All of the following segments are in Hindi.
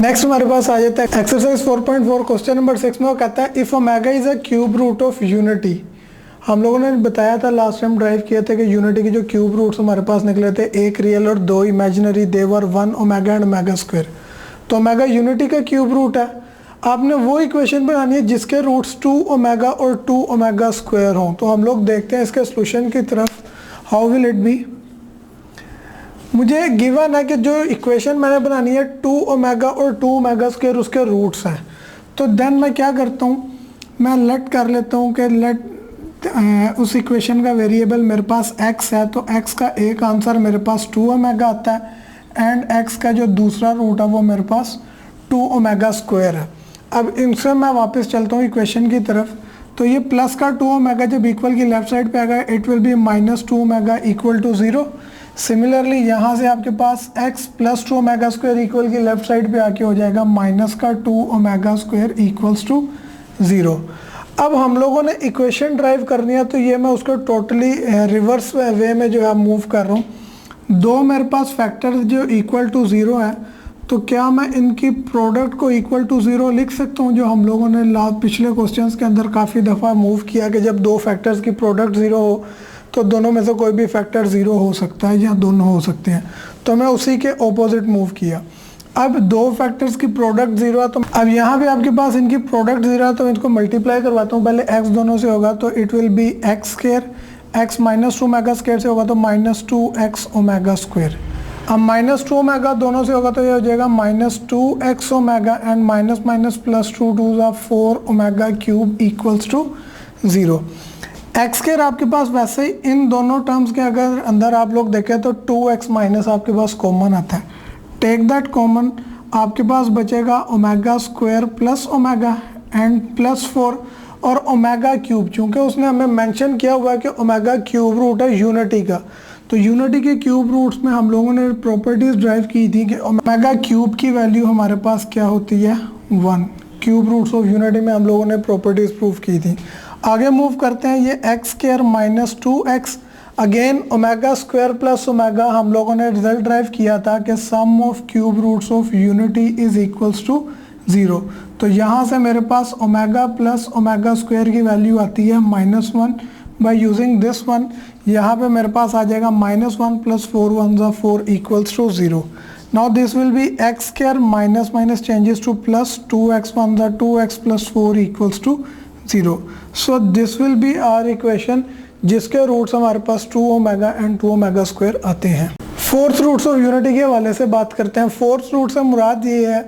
नेक्स्ट हमारे पास आ जाता है एक्सरसाइज 4.4 क्वेश्चन नंबर 6 में वो कहता है if omega is a cube root of unity. हम लोगों ने बताया था लास्ट टाइम ड्राइव किया था कि यूनिटी के जो क्यूब रूट्स हमारे पास निकले थे, एक रियल और दो imaginary, there are 1 omega and omega square. तो ओमेगा यूनिटी का क्यूब रूट है। आपने वो इक्वेशन बनानी है जिसके रूट्स 2 ओमेगा और 2 ओमेगा स्क्वायर हों। तो हम लोग देखते हैं इसके सोल्यूशन की तरफ। How will it be. मुझे गिवन है कि जो इक्वेशन मैंने बनानी है 2 ओमेगा और 2 ओमेगा स्क्वायर उसके रूट्स हैं। तो देन मैं क्या करता हूँ, मैं लेट कर लेता हूँ कि लेट उस इक्वेशन का वेरिएबल मेरे पास x है, तो x का एक आंसर मेरे पास 2 ओमेगा आता है एंड x का जो दूसरा रूट है वो मेरे पास 2 ओमेगा स्क्वायर है। अब इनसे मैं वापस चलता हूँ इक्वेशन की तरफ। तो ये प्लस का 2 ओमेगा जब इक्वल की लेफ्ट साइड पे आएगा it will be -2 omega equal to 0। Similarly यहाँ से आपके पास x plus 2 omega square equal की लेफ्ट साइड पे आके हो जाएगा -2 ओमेगा स्क्वायर इक्वल्स टू 0। अब हम लोगों ने इक्वेशन ड्राइव करनी है, तो ये मैं उसको टोटली रिवर्स वे में जो है मूव कर रहा हूँ। दो मेरे पास फैक्टर जो इक्वल टू 0 है, तो क्या मैं इनकी प्रोडक्ट को इक्वल टू 0 लिख सकता हूँ, जो हम लोगों ने पिछले क्वेश्चंस के अंदर काफ़ी दफ़ा मूव किया कि जब दो फैक्टर्स की प्रोडक्ट 0 हो तो दोनों में से कोई भी फैक्टर 0 हो सकता है या दोनों हो सकते हैं। तो मैं उसी के ऑपोजिट मूव किया। अब दो फैक्टर्स की प्रोडक्ट 0 है, तो अब यहाँ पे आपके पास इनकी प्रोडक्ट 0 है, तो इनको मल्टीप्लाई करवाता हूँ। पहले x दोनों से होगा तो it will B x square, x -2 omega square से होगा तो -2x ओमेगा स्क्वायर। अब -2 ओमेगा दोनों से होगा तो ये हो जाएगा -2x omega and minus minus plus 2 2 4 omega cube equals to 0। X square आपके पास वैसे ही इन दोनों टर्म्स के अगर अंदर आप लोग देखें तो 2x माइनस आपके पास कॉमन आता है। टेक दैट कॉमन, आपके पास बचेगा omega square plus omega and plus 4 और ओमेगा क्यूब। चूँकि उसने हमें मेंशन किया हुआ है कि ओमेगा क्यूब रूट है यूनिटी का, तो यूनिटी के क्यूब रूट्स में हम लोगों ने प्रॉपर्टीज ड्राइव की थी कि ओमेगा क्यूब की वैल्यू हमारे पास क्या होती है 1। क्यूब रूट्स ऑफ यूनिटी में हम लोगों ने प्रॉपर्टीज प्रूव की थी। आगे मूव करते हैं, ये x square -2x again omega square plus omega. हम लोगों ने रिजल्ट ड्राइव किया था कि sum of cube roots of unity is equals to 0। तो यहाँ से मेरे पास ओमेगा प्लस ओमेगा स्क्वायर की वैल्यू आती है -1। बाय यूजिंग दिस वन यहाँ पे मेरे पास आ जाएगा -1 प्लस 4 1 ज़ा 4 equals to 0। Now this will be X square minus minus changes to plus 2x 1 ज़ा 2x plus 4 equals to 0। So this will be our equation जिसके रूट्स हमारे पास 2 ओमेगा एंड 2 ओमेगा स्क्वायर आते हैं। फोर्थ रूट्स ऑफ यूनिटी के हवाले से बात करते हैं। फोर्थ रूट से मुराद ये है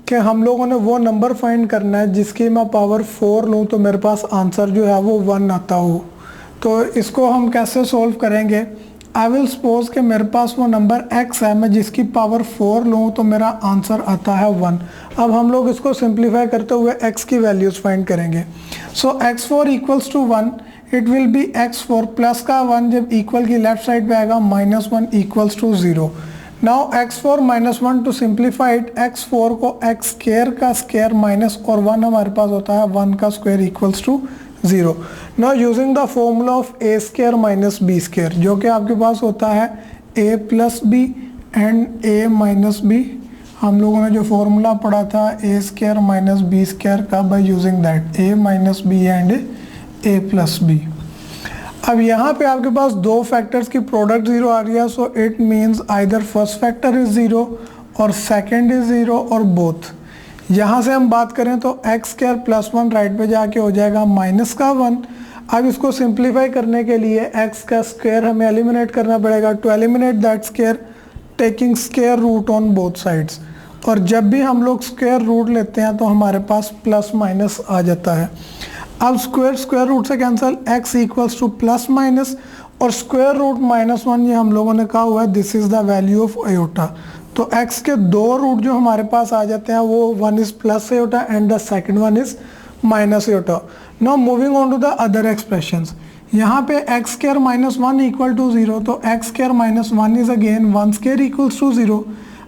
कि हम लोगों ने वो नंबर फाइंड करना है जिसकी मैं पावर 4 लूँ तो मेरे पास आंसर जो है वो 1 आता हो। तो इसको हम कैसे सोल्व करेंगे। आई विल सपोज कि मेरे पास वो नंबर x है, मैं जिसकी पावर 4 लूँ तो मेरा आंसर आता है 1। अब हम लोग इसको सिंप्लीफाई करते हुए x की वैल्यूज़ फाइंड करेंगे। So x4 equals to 1, it will be x4 plus का 1 जब इक्वल की लेफ्ट साइड पे आएगा -1 equals to 0। Now x4 -1 to simplify it, x4 को x स्क्वायर का स्क्वायर माइनस और 1 हमारे पास होता है 1 का square equals to 0। Now using the formula of a square minus b square, जो कि आपके पास होता है a plus b and a minus b। हम लोगों ने जो फॉर्मूला पढ़ा था a square minus b square का, by using that a minus b and a plus b। अब यहाँ पे आपके पास दो फैक्टर्स की प्रोडक्ट 0 आ रही है, so it means either first factor is 0 और सेकेंड इज 0 और बोथ। यहाँ से हम बात करें तो एक्स स्क्वायर प्लस 1 राइट पे जाके हो जाएगा -1। अब इसको सिंप्लीफाई करने के लिए x का स्क्वायर हमें एलिमिनेट करना पड़ेगा। To eliminate that square taking square root on both sides, और जब भी हम लोग स्क्वायर रूट लेते हैं तो हमारे पास प्लस माइनस आ जाता है। अब स्क्वायर रूट से cancel, x equals to plus minus और स्क्वायर रूट -1 ये हम लोगों ने कहा हुआ है this is the value of iota. तो x के दो रूट जो हमारे पास आ जाते हैं वो one is plus iota and the second one is minus iota. Now moving on to the other expressions, यहाँ पे x स्क्वायर -1 इक्वल टू 0, तो x square -1 is again 1 square equals to 0।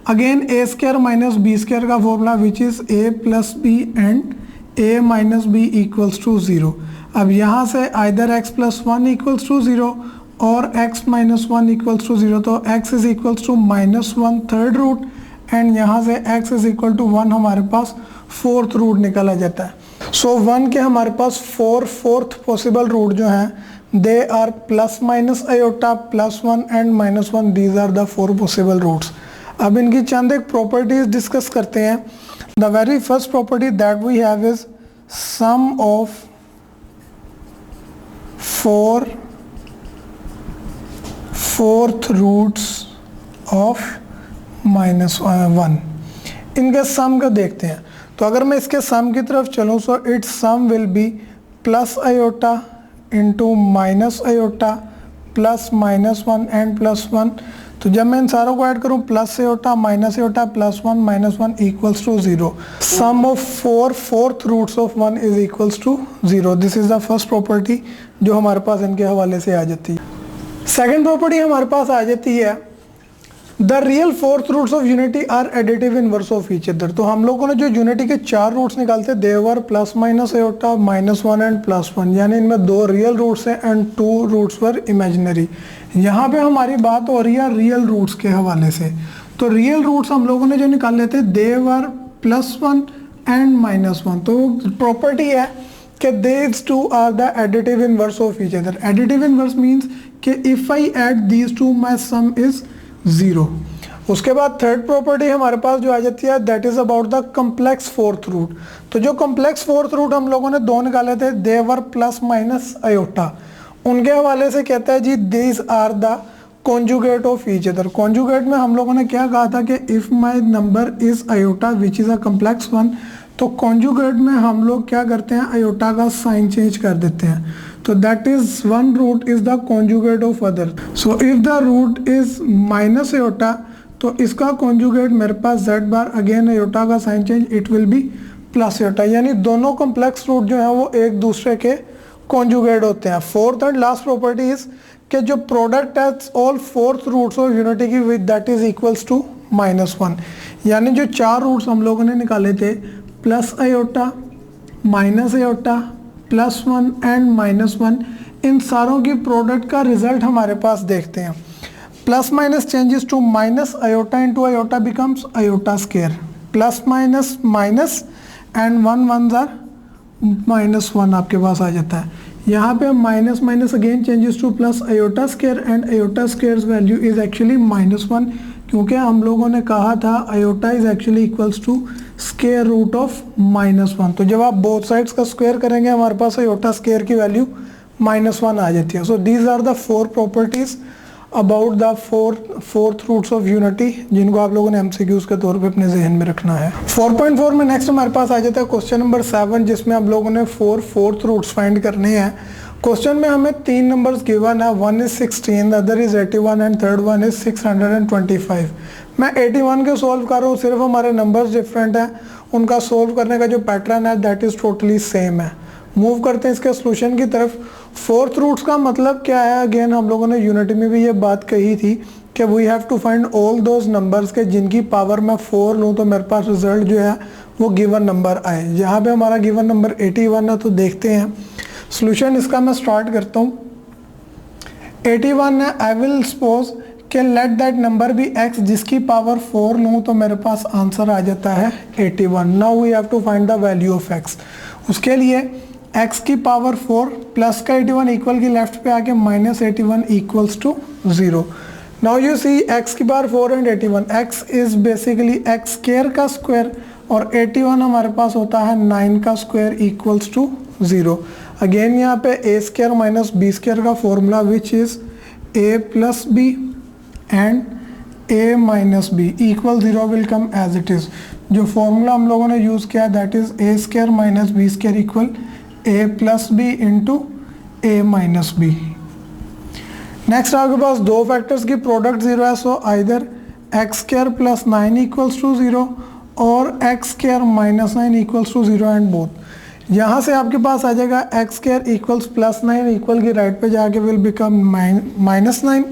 Again a square minus b square का formula which is a plus b and a minus b equals to 0। अब यहाँ से either x plus 1 equals to 0 और x माइनस 1 इक्वल्स टू 0, तो x is equals to -1 third root and यहाँ से x इज इक्वल टू 1 हमारे पास फोर्थ रूट निकला जाता है। सो 1 के हमारे पास फोर्थ पॉसिबल रूट जो हैं they are plus minus iota +1 and -1, these are the 4 possible roots. अब इनकी चंद एक प्रॉपर्टीज डिस्कस करते हैं। The very first property that we have is sum of 4 fourth roots of -1। इनके सम का देखते हैं। तो अगर मैं इसके सम की तरफ चलूँ so its sum will be plus iota into minus iota plus -1 and +1। तो जब मैं इन सारों को ऐड करूँ plus iota minus iota +1 -1 equals to 0। Sum of 4 fourth roots of 1 is equals to 0। This is the first property जो हमारे पास इनके हवाले से आ जाती है। सेकेंड प्रॉपर्टी हमारे पास आ जाती है the real fourth roots of unity are additive inverse of each other. तो हम लोगों ने जो यूनिटी के 4 रूट्स निकालते they were plus minus iota -1 and +1, यानी इनमें 2 रियल रूट्स हैं एंड 2 रूट्स वर इमेजिनरी। यहाँ पे हमारी बात हो रही है रियल रूट्स के हवाले से। तो रियल रूट्स हम लोगों ने जो निकाले थे दे वर +1 एंड -1। तो प्रॉपर्टी है कि these two are the additive inverse of each other। additive inverse means कि if I add these two my sum is 0। उसके बाद थर्ड प्रॉपर्टी हमारे पास जो आ जाती है that is about the complex fourth root. तो जो कम्प्लेक्स फोर्थ रूट हम लोगों ने 2 निकाले थे दे वर प्लस माइनस आयोटा, उनके हवाले से कहता है जी these are the conjugate of each other। conjugate में हम लोगों ने क्या कहा था कि if my number is iota which is a complex one, तो कॉन्जुगेट में हम लोग क्या करते हैं आयोटा का साइन चेंज कर देते हैं। तो that is one root is the conjugate of other. So if the root is minus iota तो इसका कॉन्जुगेट मेरे पास z बार अगेन आयोटा का sign change it will be plus iota, यानी दोनों कॉम्प्लेक्स रूट जो है वो एक दूसरे के कॉन्जुगेट होते हैं। Fourth and last property is कि जो प्रोडक्ट है all fourth roots of unity की with that is equals to -1, यानी जो 4 रूट्स हम लोगों ने निकाले थे plus iota minus iota +1 and -1, इन सारों की प्रोडक्ट का रिजल्ट हमारे पास देखते हैं। Plus minus changes to minus iota into iota becomes iota square, plus minus minus and 1 1s are -1 आपके पास आ जाता है। यहाँ पे minus minus again changes to plus iota square and iota square value is actually -1, क्योंकि हम लोगों ने कहा था iota is actually equals to square root of -1। तो जब आप बोथ साइड्स का स्क्वायर करेंगे हमारे पास आयोटा स्क्वायर की वैल्यू -1 आ जाती है। So these are the 4 properties about the fourth roots of unity जिनको आप लोगों ने एमसीक्यूज के तौर पे अपने जहन में रखना है। 4.4 में नेक्स्ट हमारे पास आ जाता है क्वेश्चन नंबर 7, जिसमें हम लोगों ने 4 फोर्थ रूट्स फाइंड करने हैं। क्वेश्चन में हमें 3 नंबर्स गिवन है, 1 is 16, the other is 81 and third one is 625। मैं 81 के सॉल्व कर रहा हूँ, सिर्फ हमारे नंबर्स डिफरेंट हैं, उनका सॉल्व करने का जो पैटर्न है दैट इज टोटली सेम है। मूव करते हैं इसके सोल्यूशन की तरफ। फोर्थ रूट्स का मतलब क्या है, अगेन हम लोगों ने यूनिटी में भी ये बात कही थी कि we have to find all those numbers के जिनकी पावर मैं 4 लूँ तो मेरे पास रिजल्ट जो है वो गिवन नंबर आए। यहाँ पे हमारा गिवन नंबर 81 है, तो देखते हैं सोल्यूशन इसका। मैं स्टार्ट करता हूँ। 81 है, आई विल सपोज कि let that number be x जिसकी पावर 4 लूँ तो मेरे पास आंसर आ जाता है 81। Now we have to find the value of x। उसके लिए x की पावर 4 प्लस का 81 इक्वल की लेफ्ट पे आके -81 equals to 0। Now you see x की power 4 and 81, x is basically x square का स्क्वायर और 81 हमारे पास होता है 9 का स्क्वायर इक्वल्स टू 0। अगेन यहाँ पे a square minus b square का formula which is a plus b and a minus b equal 0 will come as it is. जो फॉर्मूला हम लोगों ने यूज़ किया that is a square minus b square equal a plus b into a minus b। Next आपके पास 2 फैक्टर्स की प्रोडक्ट 0 है, so either x square plus 9 equals to 0 और x square minus 9 equals to 0 and both. यहाँ से आपके पास आ जाएगा x square equals plus 9 equal की राइट पे जाके विल बिकम -9।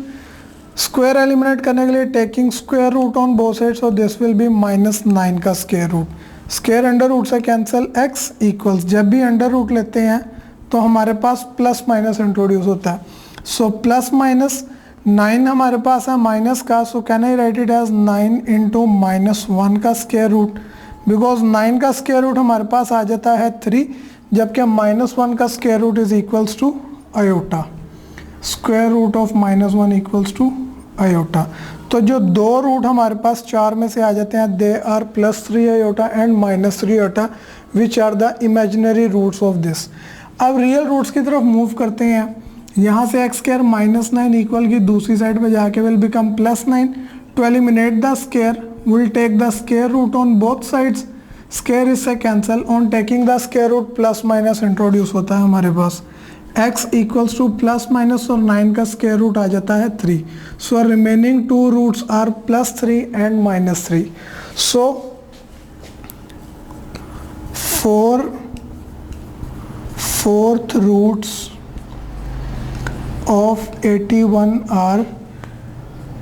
स्क्वायर एलिमिनेट करने के लिए taking square root on both side, so this will be -9 का square root. Square under root से कैंसिल, x इक्वल्स जब भी अंडर रूट लेते हैं तो हमारे पास प्लस माइनस इंट्रोड्यूस होता है। सो प्लस माइनस 9 हमारे पास है माइनस का, so can I write it as 9 into -1 का स्क्वायर रूट, बिकॉज 9 का स्क्वायर रूट हमारे पास आ जाता है 3, जबकि -1 का square root is equals to iota, square root of -1 equals to iota. तो जो दो रूट हमारे पास 4 में से आ जाते हैं, they are +3 iota and -3 iota, which are the imaginary roots of this. अब रियल रूट्स की तरफ मूव करते हैं। यहाँ से x स्क्वायर -9 इक्वल की दूसरी साइड पे जाके will become +9। To eliminate the square will take the square root on both sides, square इससे cancel, on taking the square root plus minus introduce होता है हमारे पास, x इक्वल्स टू +- और 9 का स्क्वायर रूट आ जाता है 3। So remaining two roots are +3 and -3। So 4th roots of 81 are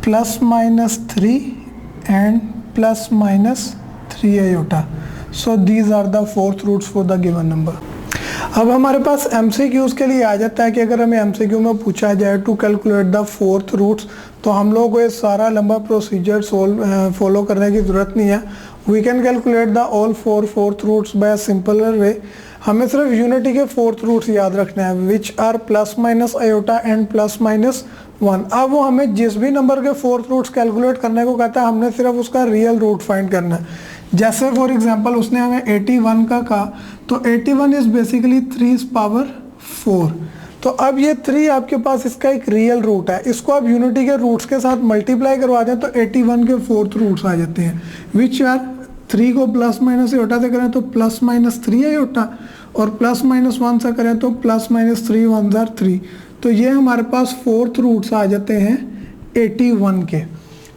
±3 and ±3 iota. So these are the 4th roots for the given number. अब हमारे पास MCQs के लिए आ जाता है कि अगर हमें MCQ में पूछा जाए to calculate the 4th roots, तो हम लोगों को ये सारा लंबा प्रोसीजर फॉलो करने की ज़रूरत नहीं है। We can calculate the all 4th roots by simpler way. हमें सिर्फ यूनिटी के 4th रूट्स याद रखने हैं, विच आर ± आयोटा एंड ±1। अब वो हमें जिस भी नंबर के 4th रूट्स कैलकुलेट करने को कहता है, हमने सिर्फ उसका रियल रूट फाइंड करना है। जैसे फॉर एग्जांपल उसने हमें 81 का कहा, तो 81 इज बेसिकली 3⁴। तो अब ये 3 आपके पास इसका एक रियल रूट है, इसको आप यूनिटी के रूट्स के साथ मल्टीप्लाई करवा दें तो 81 के 4th रूट्स आ जाते हैं, विच आर 3 को ± आयोटा से करें तो ±3 आयोटा, और ±1 से करें तो ±3 1 जार 3। तो ये हमारे पास 4th रूट्स आ जाते हैं 81 के।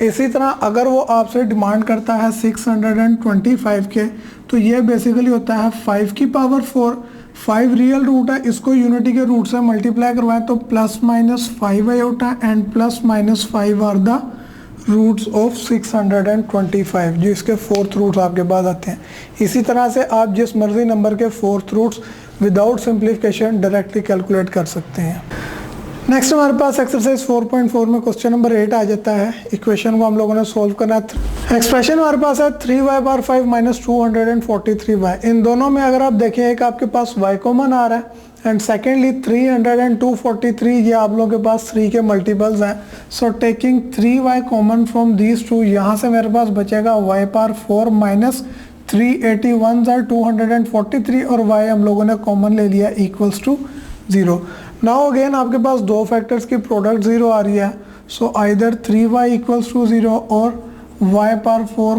इसी तरह अगर वो आपसे डिमांड करता है 625 के, तो ये बेसिकली होता है 5 की पावर 4। 5 रियल रूट है, इसको यूनिटी के रूट से मल्टीप्लाई करवाएं तो ±5 iota and ±5 are the roots of 625, जो इसके 4th रूट्स आपके पास आते हैं। इसी तरह से आप जिस मर्जी नंबर के 4th roots without simplification directly calculate कर सकते हैं। नेक्स्ट हमारे पास एक्सरसाइज 4.4 में क्वेश्चन नंबर 8 आ जाता है। इक्वेशन को हम लोगों ने सोल्व करना है। एक्सप्रेशन हमारे पास है 3y/5 - 243y। इन दोनों में अगर आप देखें, एक आपके पास y कॉमन आ रहा है एंड सेकेंडली 300 and 243 ये आप लोगों के पास 3 के मल्टीपल्स हैं। So taking 3y common from these two, यहाँ से मेरे पास बचेगा y⁴ माइनस 381 are 243 और y हम लोगों ने कॉमन ले लिया इक्वल्स टू 0। नाउ अगेन आपके पास दो फैक्टर्स की प्रोडक्ट 0 आ रही है, so either 3y equals to 0 और y⁴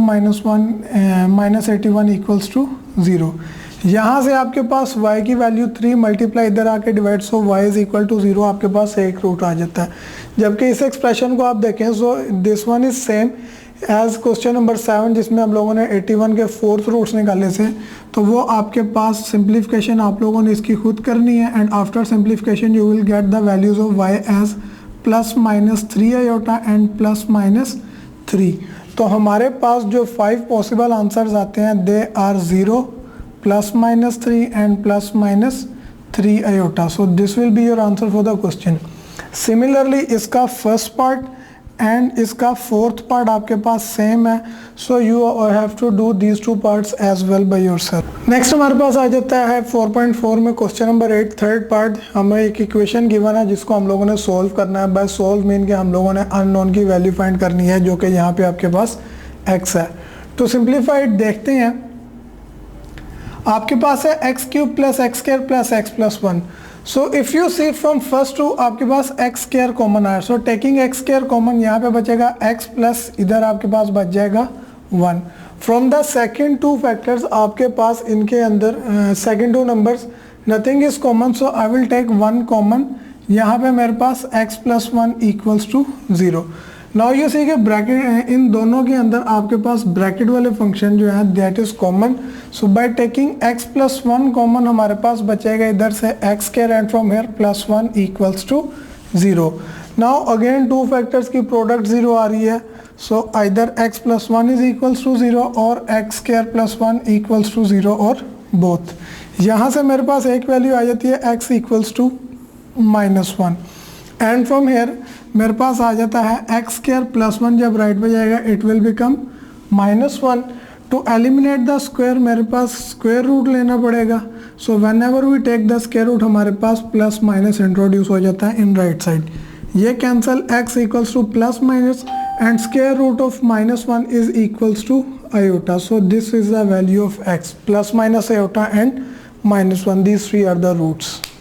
माइनस 81 इक्वल्स टू 0। यहाँ से आपके पास y की वैल्यू 3 मल्टीप्लाई इधर आके divide, so y is equal to 0, आपके पास एक रूट आ जाता है। जबकि इस एक्सप्रेशन को आप देखें, so this one is same as question number 7 जिसमें हम लोगों ने 81 के 4th रूट्स निकाले थे। तो वो आपके पास सिंप्लीफिकेशन आप लोगों ने इसकी खुद करनी है and after simplification you will get the values of y as ±3 iota and +3। तो हमारे पास जो 5 पॉसिबल आंसर्स आते हैं, they are 0, +-3 and +-3 iota. So this will be your answer for the question. Similarly इसका फर्स्ट पार्ट एंड इसका 4th पार्ट आपके पास सेम है, so you have to do these 2 parts as well by yourself. Next हमारे पास आ जाता है 4.4 में क्वेश्चन नंबर 8 थर्ड पार्ट। हमें एक इक्वेशन गिवन है जिसको हम लोगों ने सोल्व करना है। बाय सोल्व मीन के हम लोगों ने अननोन की वैल्यू फाइंड करनी है, जो कि यहाँ पे आपके पास x है। तो सिंप्लीफाइड देखते हैं, आपके पास है x³ + x² + x+1। So if you see from first to आपके पास x² कॉमन आया, सो टेकिंग x² कॉमन यहाँ पे बचेगा x प्लस इधर आपके पास बच जाएगा 1। फ्रॉम द सेकेंड 2 फैक्टर्स आपके पास इनके अंदर second 2 numbers nothing is common, so I will take 1 common. यहाँ पे मेरे पास x+1 equals to 0। Now you see के ब्रैकेट इन दोनों के अंदर आपके पास ब्रैकेट वाले फंक्शन जो है that is common. So by taking x+1 common हमारे पास बचेगा इधर से x² and from here +1 equals to 0। Now again 2 factors की प्रोडक्ट 0 आ रही है, so either x+1 is equals to 0 और x² +1 इक्वल्स टू 0 और बोथ। यहाँ से मेरे पास एक वैल्यू आ जाती है x equals to -1। And from here मेरे पास आ जाता है एक्स स्क्वायर प्लस 1 जब राइट पे जाएगा it will become -1। To eliminate the square मेरे पास स्क्वायर रूट लेना पड़ेगा। So whenever we take the square root हमारे पास प्लस माइनस इंट्रोड्यूस हो जाता है इन राइट साइड। ये cancel x equals to plus minus and square root of -1 is equals to iota. So this is the value of x, plus minus iota and -1, these three are the roots।